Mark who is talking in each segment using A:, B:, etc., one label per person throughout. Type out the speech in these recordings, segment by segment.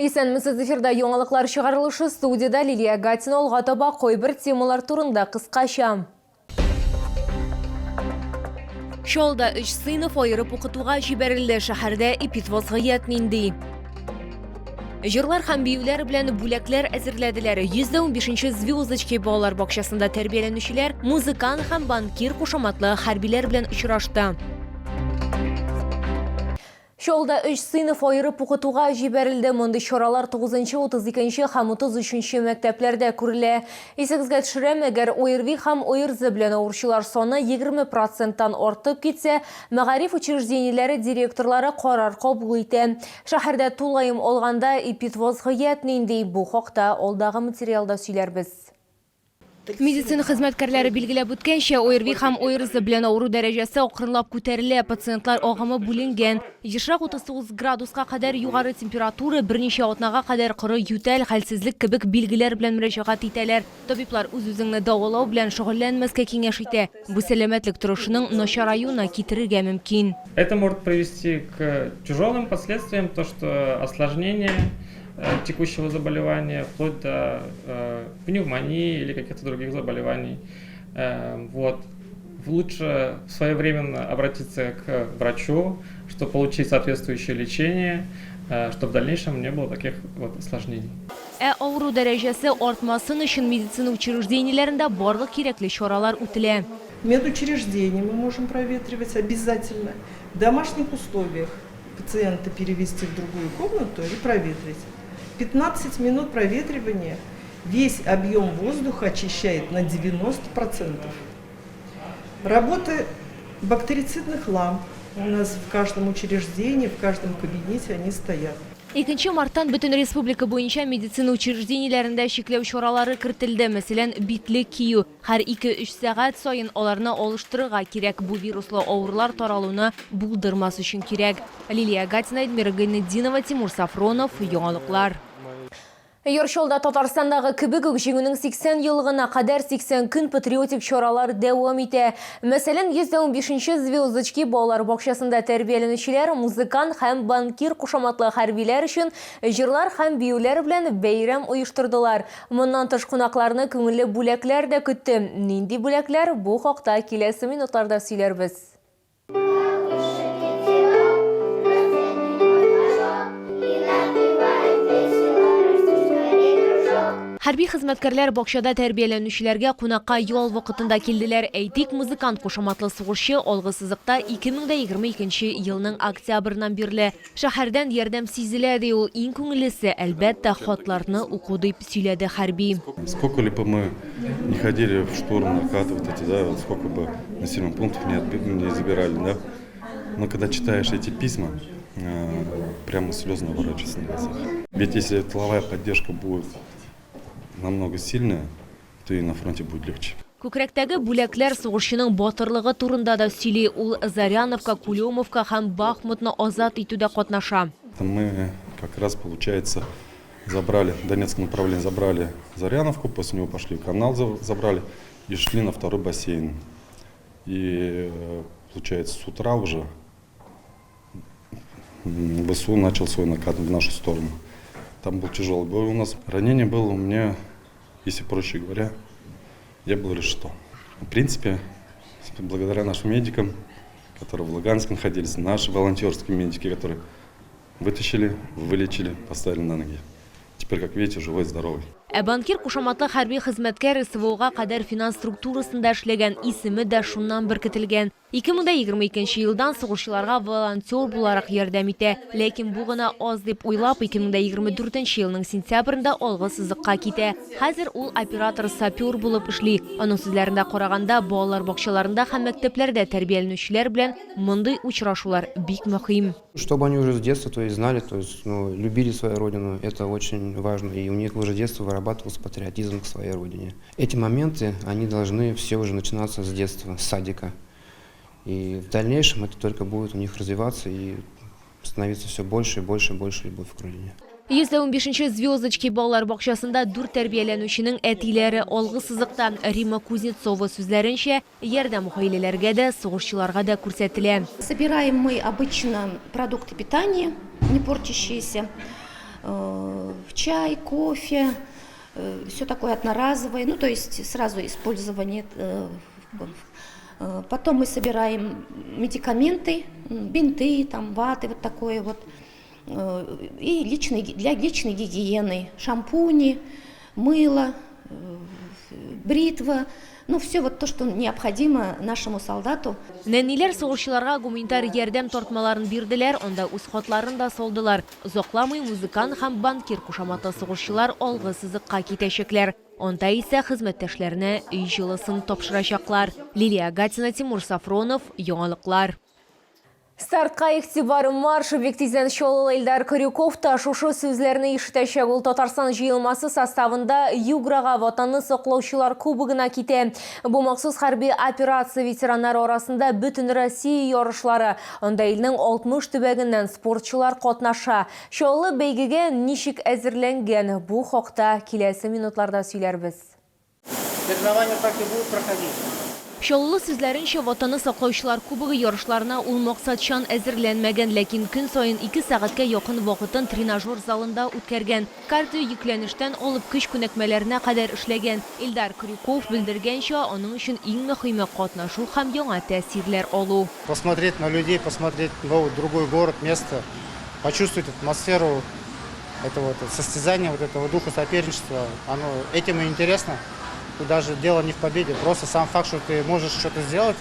A: Исәнмесез, эфирда яңалыклар чыгарылышы, студияда Лилия Гатина алга таба койбер темалар турында кыскача. Шолда 3 сыйныф айырып укытуга җибәрелде, шәһәрдә эпидвазгыять нинди. Җырлар һәм биюләр белән бүләкләр әзерләделәр. 115-нче звездочки балалар бакчасында тәрбияләнүчеләр, музыкант һәм банкир кушаматлы хәрбиләр белән очрашты. Шолда 3 сыйныф айырып укытуга җибәрелде. Мондый чаралар 9-нчы, 32-нче һәм 33-нче мәктәпләрдә күрелә. Исегезгә төшерәм, әгәр ОРВИ һәм ОРЗ белән авыручылар саны 20%-тан артып китсә, мәгариф учреждениеләре директорлары карар кабул итә. Шәһәрдә тулайым алганда эпидвазгыять нинди, бу хакта алдагы материалда сөйләрбез. Медицина хезмәткәрләре билгеләп үткәнчә, ОРВИ һәм ОРЗ белән авыру дәрәҗәсе акрынлап күтәрелә, пациентлар агымы бүленгән. Ешрак 39 градуска кадәр югары температура, берничә атнага кадәр коры ютәл, хәлсезлек кебек билгеләр белән мөрәҗәгать итәләр. Табиблар үз-үзеңне дәвалау белән шөгыльләнмәскә киңәш итә. Бу сәламәтлек торышының начараюына китерергә мөмкин.
B: Это может привести к тяжелым последствиям, то что осложнение текущего заболевания, вплоть до пневмонии или каких-то других заболеваний. Лучше своевременно обратиться к врачу, чтобы получить соответствующее лечение, чтобы в дальнейшем не было таких осложнений.
A: Авыру дәрәҗәсе артмасын өчен медицина учреждениеләрендә барлык кирәкле чаралар үтелә.
C: Медучреждения мы можем проветривать обязательно. В домашних условиях пациента перевести в другую комнату и проветрить. 15 минут проветривания весь объем воздуха очищает на 90%. Работа бактерицидных ламп у нас в каждом учреждении, в каждом кабинете они стоят.
A: 2 марттан бөтен республика буенча медицина учреждениеләрендә чикләү чаралары кертелде. Мәсәлән, битлек кию. Һәр 2-3 сәгать сайын аларны алыштырырга кирәк. Бу вируслы авырулар таралуны булдырмас өчен кирәк. Лилия Гатина, Эдмира Гайнетдинова, Тимур Сафронов, яңалыклар. Йоршолда Татарстандагы кебек үк җиңүнең 80 еллыгына кадәр 80 көн патриотик чаралар дәвам итә. Мәсәлән, 115-нче звездочки балалар бакчасында тәрбияләнүчеләр, музыкант һәм банкир кушаматлы хәрбиләр өчен җырлар һәм биюләр белән бәйрәм оештырдылар. Моннан тыш кунакларны күңелле бүләкләр дә көтте. Нинди бүләкләр? Бу хакта киләсе минутларда сөйләрбез. Хәрби хезмәткәрләр бакчада тәрбияләнүчеләргә кунакка ял вакытында килделәр. Әйтик, музыкант кушаматлы сугышчы алгысызлыкта 2022 елның октябрьнан бирле. Шәһәрдән ярдәм сизелә ди, ул иң күңеллесе, әлбәттә, хатларны уку дип сөйләде хәрби.
D: Сколько бы мы не ходили в штурм, накаты, сколько бы населенных пунктов не забирали, да? Но когда читаешь эти письма, прямо слезы наворачиваются на глазах. Ведь если тыловая поддержка будет намного сильная, то и на фронте будет легче.
A: Күкрәктәге бүләкләр сугышчының батырлыгы турында да сөйли. Ул Заряновка, Кулемовка һәм Бахмутны азат итүдә катнаша.
D: Мы как раз, получается, забрали, Донецкое направление забрали Заряновку, после него пошли канал забрали и шли на второй бассейн. И получается, с утра уже ВСУ начал свой накат в нашу сторону. Там был тяжелый бой у нас. Ранение было у меня, если проще говоря, я был решето. В принципе, благодаря нашим медикам, которые в Луганске находились, наши волонтерские медики, которые вытащили, вылечили, поставили на ноги. Теперь, как видите, живой и здоровый.
A: Банкир кушаматлы хәрби хезмәткәр СВОга кадәр финанс структурасында эшләгән, исеме дә шуннан беркетелгән. 2022 елдан сугышчыларга волонтер буларак ярдәм итә. Ләкин бу гына аз дип уйлап, 2024 елның сентябрендә алгысызлыкка китә. Хәзер ул оператор-сапер булып эшли. Аның сүзләрендә караганда, балалар бакчаларында һәм мәктәпләрдә тәрбияләнүчеләр белән мондый учрашулар бик мөһим.
E: Чтобы они уже с детства знали, любили свою родину, это очень важно. И у них уже с детства вырабатывался патриотизм к своей родине. Эти моменты, они должны все уже начинаться с детства, с садика. И в дальнейшем это только будет у них развиваться и становиться все больше и больше любовь к родине.
A: 115-нче звездочки балалар бакчасында 4 тәрбияләнүченең әтиләре алгысызлыкта. Рима Кузнецова сүзләренчә, ярдәм гаиләләргә дә, сугышчыларга да күрсәтелә.
F: Собираем мы обычно продукты питания, не портящиеся. чай, кофе, все такое одноразовое, ну то есть сразу использование. Потом мы собираем медикаменты, бинты, там, ваты, вот такое вот. И для личной гигиены шампуни, мыло, бритва. Ну, все вот то, что необходимо нашему солдату.
A: Нәниләр сугышчыларга гуманитар ярдәм тартмаларын бирделәр, анда үз хатларын да салдылар. Озакламый музыкант һәм банкир кушаматы сугышчылар алгы сызыкка китәчәкләр. Анда исә хезмәттәшләренә өй җылысын тапшырачаклар. Лилия Гатина, Тимур Сафронов, Яңалыклар. Стартқа игътибар марш Бектизен Шолы Илдар Корюков та шушы сүзләрне ишетәчәк. Ул Татарстан җыелмасы составында Юграга ватанны саклаучылар кубогына китә. Бу махсус хәрби операция ветераннары арасында бөтен Россия ярышлары. Анда илнең 60 төбәгеннән спортчылар катнаша. Шолы бәйгегә ничек әзерләнгән? Бу хакта киләсе минутларда сөйләрбез.
G: Соревнования так и будут проходить.
A: Шоллы сүзләренчә, ватаны саклаучылар кубогы ярышларына ул максатчан әзерләнмәгән, ләкин көн саен 2 сәгатькә якын вакытын тренажер залында үткәргән. Кардио йөкләнештән алып көч күнекмәләренә кадәр эшләгән. Илдар Крюков белдергәнчә, аның өчен иң мөһиме катнашу һәм яңа тәэсирләр алу.
G: Посмотреть на людей, посмотреть новый, другой город, место, почувствовать атмосферу этого состязания, вот этого духа соперничества. Оно этим и интересно. Тут даже дело не в победе, просто сам факт, что ты можешь что-то сделать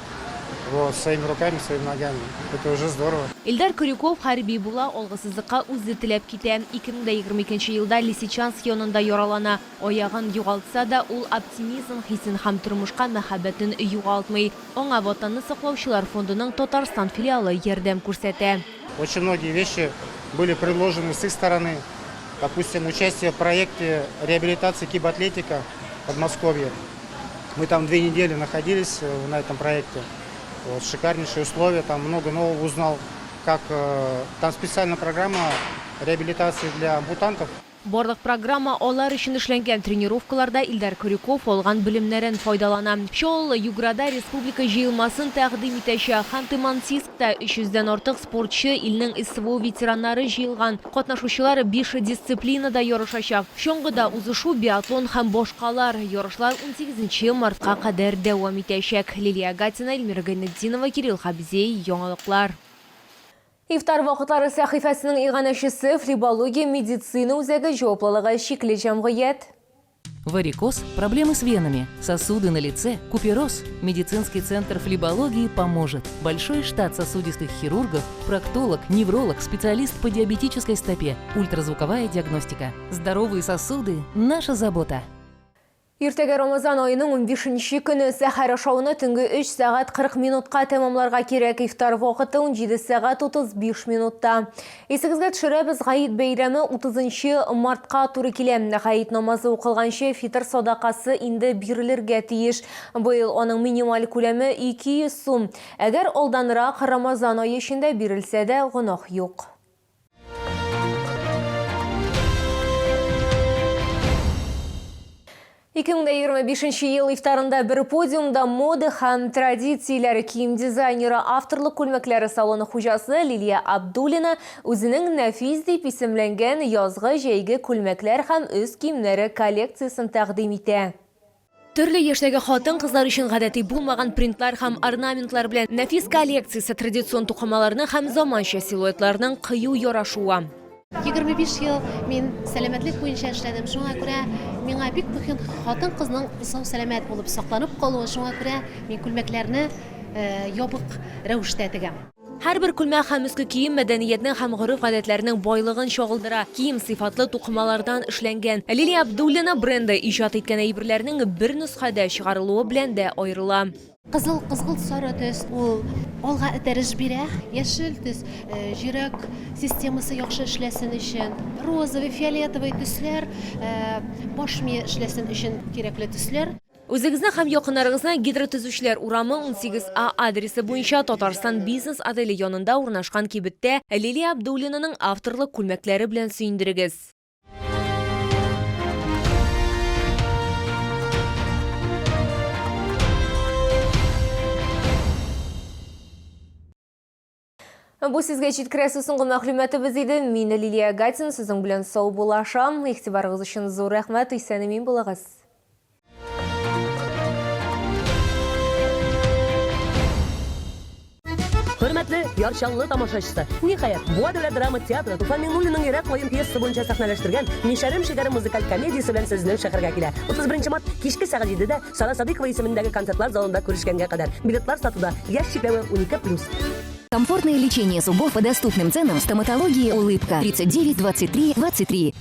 G: вот, своими руками, своими ногами. Это уже здорово.
A: Илдар Крюков хәрби була, алгысызлыкка үзе теләп китә. 2022 елда Лисичанск янында яралана. Аягын югалтса да, ул оптимизм хисен һәм тормышка мәхәббәтен югалтмый. Аңа ватанны саклаучылар фондының Татарстан филиалы ярдәм күрсәтә.
G: Очень многие вещи были предложены с их стороны. Допустим, участие в проекте реабилитации кибатлетика в Подмосковье. Мы там 2 недели находились на этом проекте. Вот, шикарнейшие условия, там много нового узнал. Там специальная программа реабилитации для ампутантов.
A: Барлык программа алар өчен эшләнгән тренировкаларда Илдар Крюков алган белемнәрен файдалана. Шул Юграда республика җыелмасын тәкъдим итәчәк. Ханты-Мансийскта 300-дән артык спортчы илнең СВО ветераннары җыелган. Катнашучылар 5 дисциплинада ярышачак. Шуңгыда узышу биатлон һәм башкалар. Ярышлар 18 мартка кадәр дәвам итәчәк. Лилия Гатина, Эльмира Гайнетдинова, Кирилл Хабзей, Яңалыклар. Ифтар вакытлары сәхифәсенең иганәчесе флебология медицина үзәге җаваплылыгы шикле җәмгыять.
H: Варикоз, проблемы с венами, сосуды на лице, купероз. Медицинский центр флебологии поможет. Большой штат сосудистых хирургов, проктолог, невролог, специалист по диабетической стопе, ультразвуковая диагностика. Здоровые сосуды – наша забота.
A: Иртәгә Рамазан айының 15-нче көне сәхәр ашауны төнге 3 сәгать 40 минутка тәмамларга кирәк. Ифтар вакыты 17 сәгать 35 минутта. Исегезгә төшерәбез, Гаит бәйрәме 30 мартка туры килә. Гаит намазы укылганчы фитр садакасы инде бирелергә тиеш. Быел аның минималь күләме 200 сум. Әгәр алданрак Рамазан ае эчендә бирелсә дә гөнаһ юк. 2025 ел ифтарында бір подиумда мода һәм традицияләре киім дизайнеры, авторлык күлмәкләре салоны хуҗасы Лилия Абдуллина үзенең нәфис дип исемләнгән язгы җәйге күлмәкләр һәм үз киемнәре коллекциясын тәкъдим итә. Төрле яшьтәге хатын-кызлар өчен гадәти булмаган принтлар һәм орнаментлар белән нәфис коллекциясе традицион тукымаларны һәм заманча силуэтларның кыю ярашуы.
I: 25 ел мин сәламәтлек буенча эшләдем. Шуңа күрә миңа бик мөһим хатын-кызның сау сәламәт булып сакланып калуы. Шуңа күрә мин күлмәкләрне ябык рәвештә тегәм.
A: Һәрбер күлмәк һәм өске кием мәдәниятнең һәм гореф-гадәтләрнең байлыгын чагылдыра. Кием сыйфатлы тукымалардан эшләнгән. Лилия Абдуллина бренды иҗат иткән әйберләрнең бер нөсхәдә чыгарылуы белән дә аерыла.
I: Кызыл сары төс ул алга этәреш бирә. Яшел төс җөрәк системасы яхшы эшләсен өчен. Розовый, фиолетовый төсләр баш мие эшләсен өчен кирәкле төсләр.
A: Үзегезне һәм якыннарыгызны Гидротөзүчеләр урамы 18А адресы буенча Татарстан бизнес отеле янында урнашкан кибеттә Лилия Абдуллинаның авторлык күлмәкләре белән сөендерегез. Бу сізге жеткіресі соңғы мәхлюметі бізейді. Мен Лилия Гатин, сіздің білен сау болашам. Ихтибарыңыз үшін зор рахмет, үйсәнемен болағыз.
J: Hürmetli yarışanlı tamaşaçısı. Nihayet bu devlet drama teatrı Tufan Minguli'nin yere koyun piyesi boyunca sahnelaştırgan Mişerim Şekerim müzikal komediyası bilen sizden şehirge kile. 31 Mart kişki saat 7'de Sara Sadikova isimindeki konsertlar zalında görüşkenge kadar. Biletler satıda. Yaş çikleme 12+.
K: Комфортное лечение зубов по доступным ценам. Стоматология «Улыбка». 39 23 23.